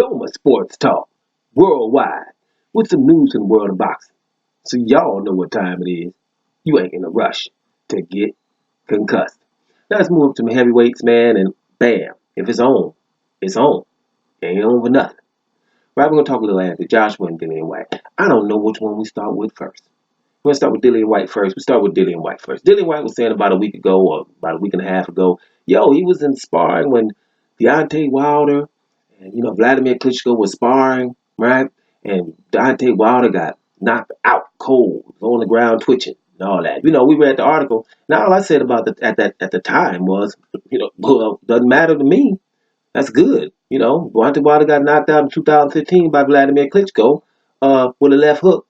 Doma Sports Talk, worldwide, with some news in the world of boxing. So y'all know what time it is. You ain't in a rush to get concussed. Now let's move up to my heavyweights, man, and bam, if it's on, it's on. Ain't on for nothing. Right, we're gonna talk a little Anthony Joshua and Dillian Whyte. I don't know which one we start with first. We're gonna start with Dillian Whyte first. We start with Dillian Whyte first. Dillian Whyte was saying about a week ago, or about a week and a half ago, yo, he was in sparring when Deontay Wilder and Vladimir Klitcshko was sparring, right? And Deontay Wilder got knocked out cold, on the ground twitching and all that. We read the article. Now all I said about at the time was, well, doesn't matter to me. That's good. Deontay Wilder got knocked out in 2015 by Vladimir Klitschko with a left hook.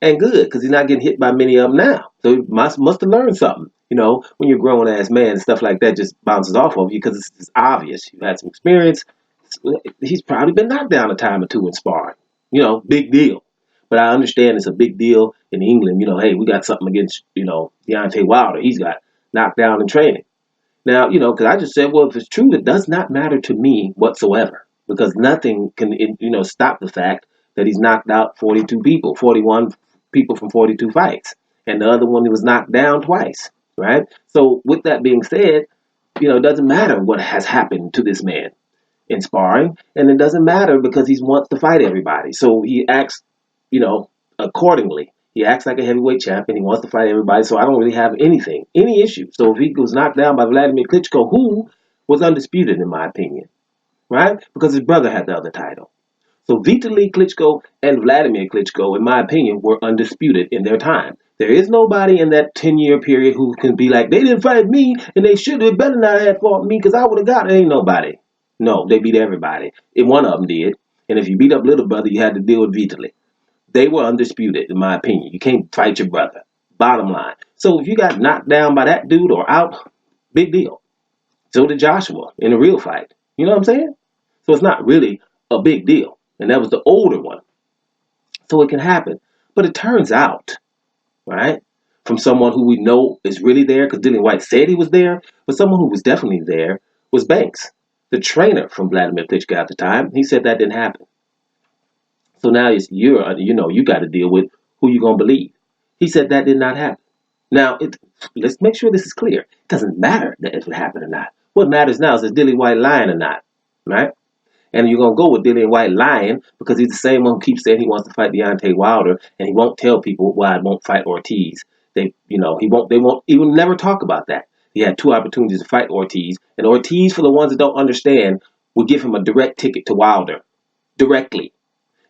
And good, because he's not getting hit by many of them now. So he must have learned something. When you're a grown-ass man and stuff like that just bounces off of you because it's obvious. You've had some experience. He's probably been knocked down a time or two in sparring. Big deal. But I understand it's a big deal in England. Hey, we got something against, Deontay Wilder. He's got knocked down in training. Now, because I just said, well, if it's true, it does not matter to me whatsoever. Because nothing can, stop the fact that he's knocked out 42 people, 41 people from 42 fights. And the other one, he was knocked down twice, right? So with that being said, it doesn't matter what has happened to this man in sparring. And it doesn't matter because he wants to fight everybody. So he acts, accordingly. He acts like a heavyweight champion. He wants to fight everybody. So I don't really have any issue. So if he was knocked down by Vladimir Klitschko, who was undisputed in my opinion, right? Because his brother had the other title. So Vitaly Klitschko and Vladimir Klitschko, in my opinion, were undisputed in their time. There is nobody in that 10-year period who can be like, they didn't fight me, and they should have better not have fought me because I would have got it. Ain't nobody. No, they beat everybody. And one of them did. And if you beat up little brother, you had to deal with Vitaly. They were undisputed, in my opinion. You can't fight your brother. Bottom line. So if you got knocked down by that dude or out, big deal. So did Joshua in a real fight. You know what I'm saying? So it's not really a big deal. And that was the older one. So it can happen. But it turns out, right, from someone who we know is really there, because Dillian Whyte said he was there, but someone who was definitely there was Banks, the trainer from Vladimir Klitschko at the time. He said that didn't happen. So now you got to deal with who you're going to believe. He said that did not happen. Now, let's make sure this is clear. It doesn't matter that if it happened or not. What matters now is Dillian Whyte lying or not, right? And you're going to go with Dillian Whyte lying because he's the same one who keeps saying he wants to fight Deontay Wilder, and he won't tell people why I won't fight Ortiz. He will never talk about that. He had 2 opportunities to fight Ortiz, and Ortiz, for the ones that don't understand, would give him a direct ticket to Wilder, directly.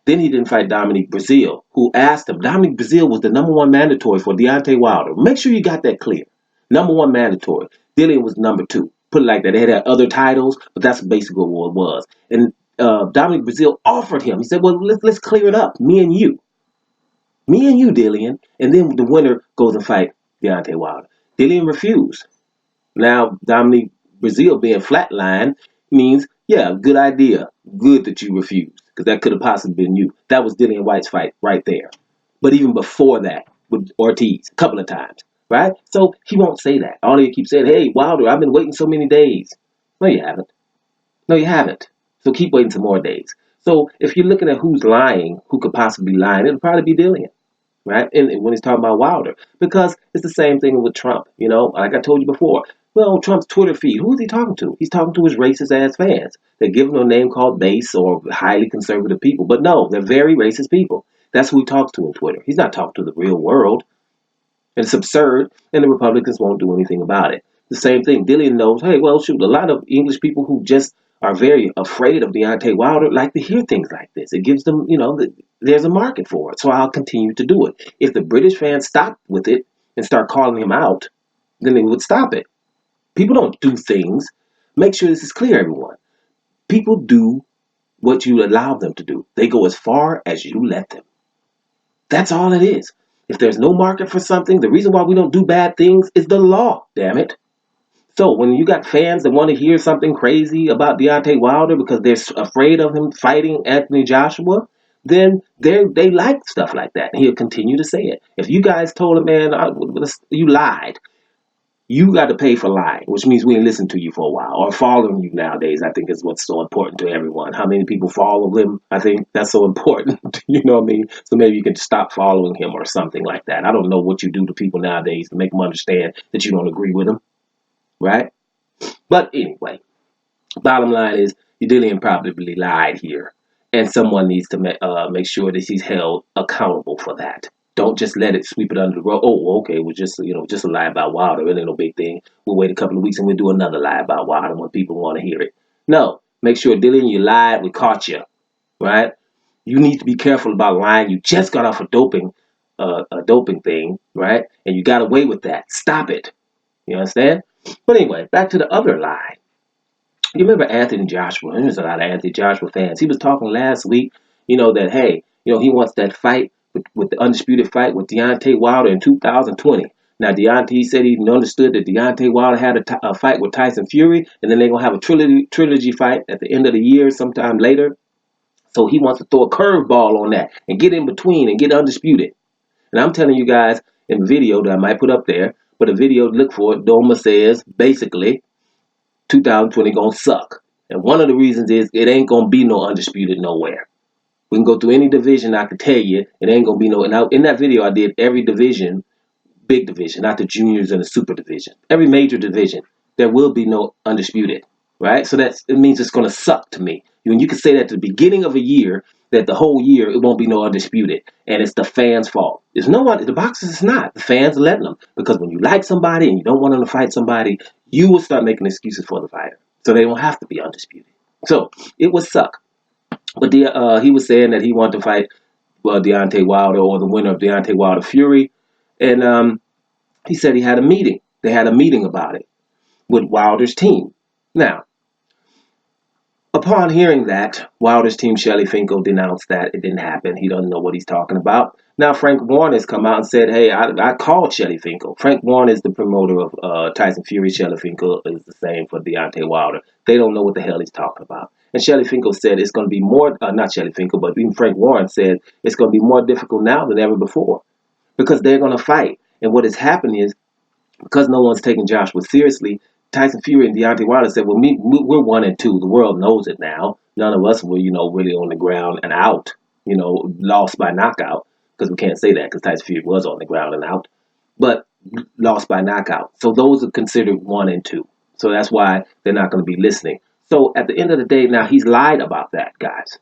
Then he didn't fight Dominic Breazeale, who asked him. Dominic Breazeale was the #1 mandatory for Deontay Wilder. Make sure you got that clear. #1 mandatory. Dillian was #2. Put it like that. They had other titles, but that's basically what it was. And Dominic Breazeale offered him. He said, well, let's clear it up. Me and you, Dillian. And then the winner goes and fight Deontay Wilder. Dillian refused. Now, Dominic Breazeale being flatlined means, yeah, good idea. Good that you refused, because that could have possibly been you. That was Dillian Whyte's fight right there. But even before that, with Ortiz, a couple of times, right? So he won't say that. All he keeps saying, hey, Wilder, I've been waiting so many days. No, you haven't. No, you haven't. So keep waiting some more days. So if you're looking at who's lying, who could possibly be lying, it'll probably be Dillian, right? And when he's talking about Wilder, because it's the same thing with Trump, like I told you before. Well, Trump's Twitter feed, who is he talking to? He's talking to his racist ass fans. They give him a name called base or highly conservative people. But no, they're very racist people. That's who he talks to on Twitter. He's not talking to the real world. And it's absurd, and the Republicans won't do anything about it. The same thing, Dillian knows, hey, well, shoot, a lot of English people who just are very afraid of Deontay Wilder like to hear things like this. It gives them, there's a market for it. So I'll continue to do it. If the British fans stop with it and start calling him out, then they would stop it. People don't do things. Make sure this is clear, everyone. People do what you allow them to do. They go as far as you let them. That's all it is. If there's no market for something, the reason why we don't do bad things is the law, damn it. So when you got fans that want to hear something crazy about Deontay Wilder because they're afraid of him fighting Anthony Joshua, then they like stuff like that. And he'll continue to say it. If you guys told him, man, you lied. You got to pay for lying, which means we ain't listen to you for a while or following you nowadays. I think is what's so important to everyone. How many people follow him? I think that's so important. You know what I mean? So maybe you can stop following him or something like that. I don't know what you do to people nowadays to make them understand that you don't agree with them, right? But anyway, bottom line is Dillian probably lied here, and someone needs to make sure that he's held accountable for that. Don't just let it sweep it under the rug. Oh, okay, it was just just a lie about Wilder. It ain't no big thing. We'll wait a couple of weeks and we'll do another lie about Wilder when people want to hear it. No, make sure Dillian, you lied. We caught you, right? You need to be careful about lying. You just got off a doping thing, right? And you got away with that. Stop it. You understand? But anyway, back to the other lie. You remember Anthony Joshua? There's a lot of Anthony Joshua fans. He was talking last week, that hey, he wants that fight with the undisputed fight with Deontay Wilder in 2020. Now Deontay said he understood that Deontay Wilder had a fight with Tyson Fury, and then they're gonna have a trilogy fight at the end of the year, sometime later. So he wants to throw a curveball on that and get in between and get undisputed. And I'm telling you guys in the video that I might put up there, but the video look for it. Doma says basically 2020 gonna suck. And one of the reasons is it ain't gonna be no undisputed nowhere. We can go through any division, I can tell you, it ain't gonna be no. Now in that video I did every division, big division, not the juniors and the super division. Every major division, there will be no undisputed. Right? So it means it's gonna suck to me. When you can say that at the beginning of a year, that the whole year it won't be no undisputed. And it's the fans' fault. It's no one, the boxers is not. The fans are letting them. Because when you like somebody and you don't want them to fight somebody, you will start making excuses for the fighter. So they don't have to be undisputed. So it would suck. But he was saying that he wanted to fight Deontay Wilder or the winner of Deontay Wilder Fury. And he said he had a meeting. They had a meeting about it with Wilder's team. Now, upon hearing that, Wilder's team, Shelly, Finkel, denounced that it didn't happen. He doesn't know what he's talking about. Now, Frank Warren has come out and said, hey, I called Shelly Finkel. Frank Warren is the promoter of Tyson Fury. Shelly Finkel is the same for Deontay Wilder. They don't know what the hell he's talking about. And Shelly Finkel said it's going to be more, not Shelly Finkel, but even Frank Warren said it's going to be more difficult now than ever before because they're going to fight. And what has happened is, because no one's taking Joshua seriously, Tyson Fury and Deontay Wilder said, well, we're 1-2. The world knows it now. None of us were, really on the ground and out, lost by knockout. Because we can't say that because Tyson Fury was on the ground and out. But lost by knockout. So those are considered 1-2. So that's why they're not going to be listening. So at the end of the day, now he's lied about that, guys.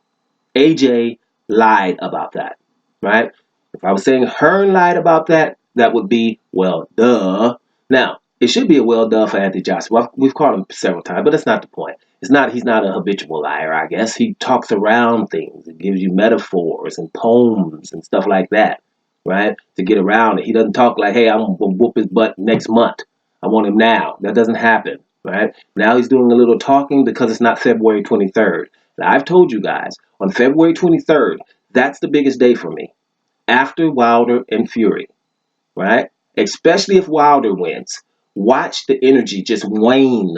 AJ lied about that, right? If I was saying Hearn lied about that, that would be, well, duh. Now, it should be a well done for Anthony Joshua. We've called him several times, but that's not the point. He's not a habitual liar, I guess. He talks around things. It gives you metaphors and poems and stuff like that, right? To get around it. He doesn't talk like, hey, I'm going to whoop his butt next month. I want him now. That doesn't happen, right? Now he's doing a little talking because it's not February 23rd. Now, I've told you guys, on February 23rd, that's the biggest day for me. After Wilder and Fury, right? Especially if Wilder wins. Watch the energy just wane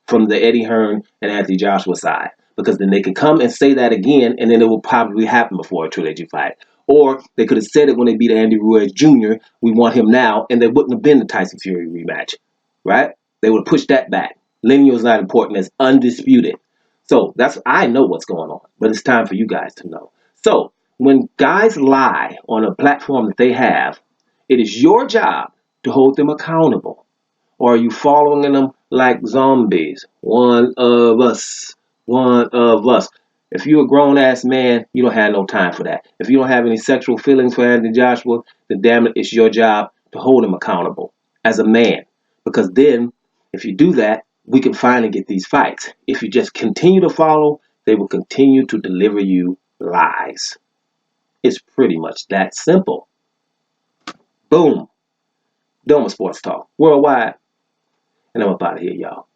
from the Eddie Hearn and Anthony Joshua side. Because then they can come and say that again, and then it will probably happen before a trilogy fight. Or they could have said it when they beat Andy Ruiz Jr., we want him now, and there wouldn't have been the Tyson Fury rematch, right? They would have pushed that back. Lineal is not important, it's undisputed. So I know what's going on, but it's time for you guys to know. So when guys lie on a platform that they have, it is your job to hold them accountable. Or are you following them like zombies? One of us. One of us. If you're a grown-ass man, you don't have no time for that. If you don't have any sexual feelings for Anthony Joshua, then damn it, it's your job to hold him accountable as a man. Because then, if you do that, we can finally get these fights. If you just continue to follow, they will continue to deliver you lies. It's pretty much that simple. Boom. Doma Sports Talk worldwide. And I'm up out of here, y'all.